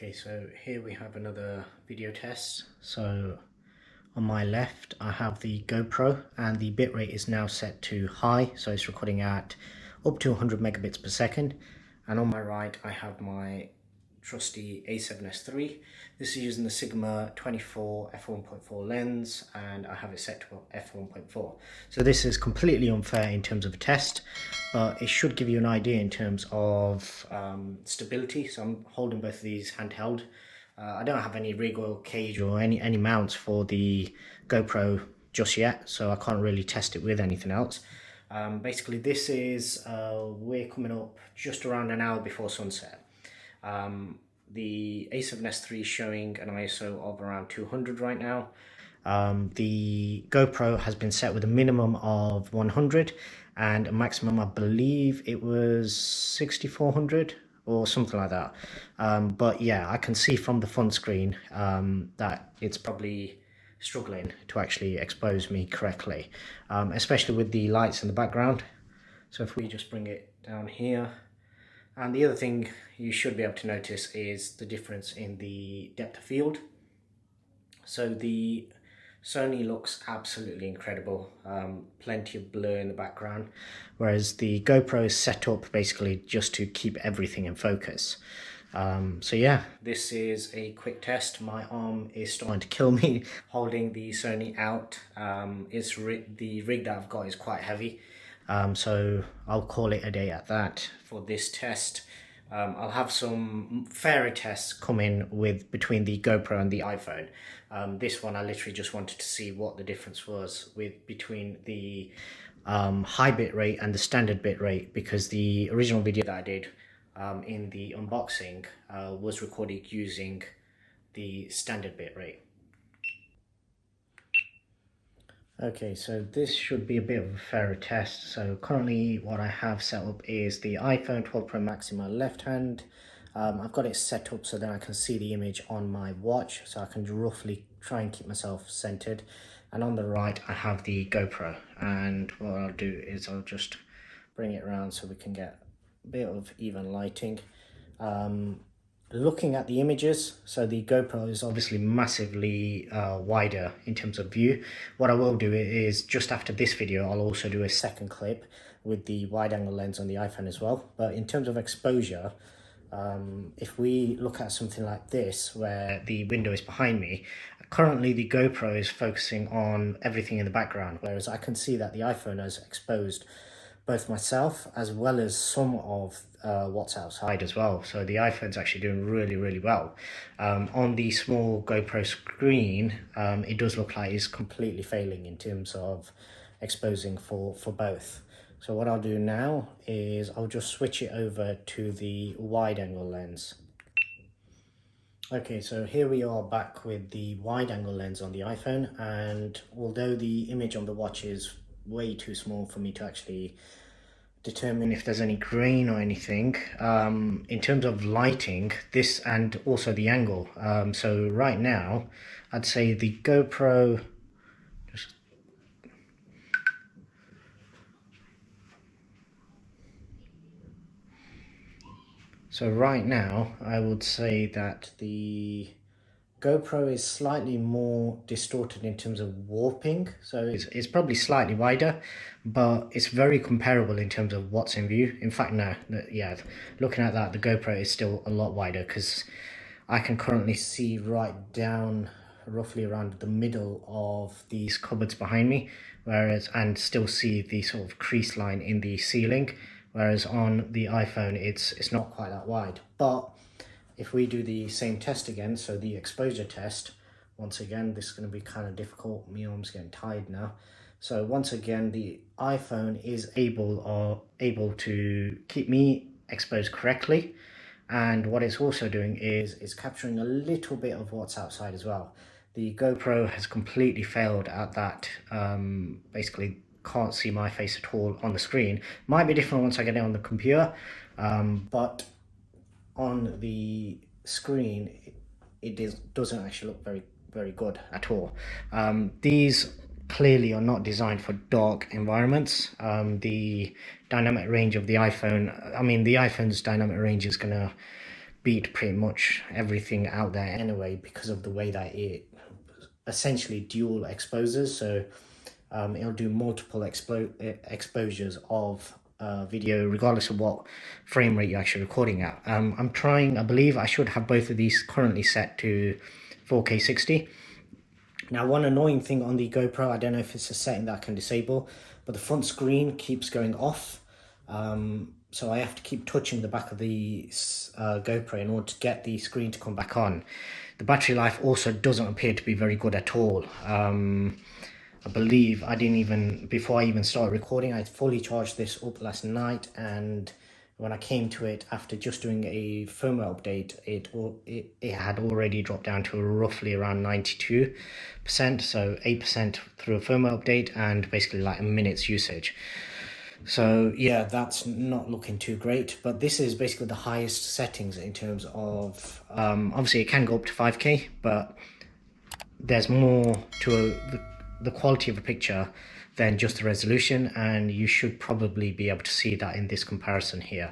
Okay, so here we have another video test. So on my left I have the GoPro and the bitrate is now set to high, so it's recording at up to 100 megabits per second. And on my right I have my trusty A7S3. This is using the Sigma 24 f1.4 lens and I have it set to f1.4. So this is completely unfair in terms of a test, but it should give you an idea in terms of stability. So I'm holding both of these handheld. I don't have any rig or cage or any mounts for the GoPro just yet, so I can't really test it with anything else. Basically this is, we're coming up just around an hour before sunset. The A7S3 is showing an ISO of around 200 right now. The GoPro has been set with a minimum of 100 and a maximum, I believe it was 6400 or something like that. But yeah, I can see from the front screen that it's probably struggling to actually expose me correctly, especially with the lights in the background. So if we just bring it down here. And the other thing you should be able to notice is the difference in the depth of field. So the Sony looks absolutely incredible, plenty of blur in the background, whereas the GoPro is set up basically just to keep everything in focus. So yeah, this is a quick test. My arm is starting to kill me holding the Sony out. The rig that I've got is quite heavy. So I'll call it a day at that for this test. I'll have some fairer tests coming between the GoPro and the iPhone. This one I literally just wanted to see what the difference was between the high bit rate and the standard bit rate, because the original video that I did in the unboxing was recorded using the standard bit rate. Okay, so this should be a bit of a fairer test. So currently what I have set up is the iPhone 12 Pro Max in my left hand. I've got it set up so that I can see the image on my watch, so I can roughly try and keep myself centered. And on the right I have the GoPro, and what I'll do is I'll just bring it around so we can get a bit of even lighting. Looking at the images, so the GoPro is obviously massively wider in terms of view. What I will do is, just after this video, I'll also do a second clip with the wide angle lens on the iPhone as well. But in terms of exposure, if we look at something like this, where the window is behind me, currently the GoPro is focusing on everything in the background, whereas I can see that the iPhone has exposed both myself as well as some of what's outside as well. So the iPhone's actually doing really well. On the small GoPro screen, it does look like it's completely failing in terms of exposing for both. So what I'll do now is I'll just switch it over to the wide angle lens. Okay, so here we are back with the wide angle lens on the iPhone, and although the image on the watch is way too small for me to actually determine if there's any grain or anything, in terms of lighting, this and also the angle, so right now I'd say the GoPro, so right now I would say that the GoPro is slightly more distorted in terms of warping, so it's probably slightly wider, but it's very comparable in terms of what's in view. In fact, no, yeah, looking at that, the GoPro is still a lot wider, because I can currently see right down roughly around the middle of these cupboards behind me, and still see the sort of crease line in the ceiling, whereas on the iPhone it's not quite that wide. But if we do the same test again, so the exposure test, once again, this is going to be kind of difficult. My arm's getting tired now. So once again, the iPhone is able to keep me exposed correctly. And what it's also doing is it's capturing a little bit of what's outside as well. The GoPro has completely failed at that. Basically can't see my face at all on the screen. Might be different once I get it on the computer, but on the screen it doesn't actually look very good at all. These clearly are not designed for dark environments. The dynamic range of the iPhone, I mean the iPhone's dynamic range is gonna beat pretty much everything out there anyway, because of the way that it essentially dual exposes. So it'll do multiple exposures of video regardless of what frame rate you're actually recording at. I believe I should have both of these currently set to 4K 60. Now, one annoying thing on the GoPro, I don't know if it's a setting that I can disable, but the front screen keeps going off. So I have to keep touching the back of the GoPro in order to get the screen to come back on. The battery life also doesn't appear to be very good at all. I believe before I even started recording, I fully charged this up last night, and when I came to it after just doing a firmware update, it had already dropped down to roughly around 92%, so 8% through a firmware update and basically like a minute's usage. So yeah, that's not looking too great, but this is basically the highest settings in terms of, obviously it can go up to 5K, but there's more to the quality of a picture than just the resolution, and you should probably be able to see that in this comparison here.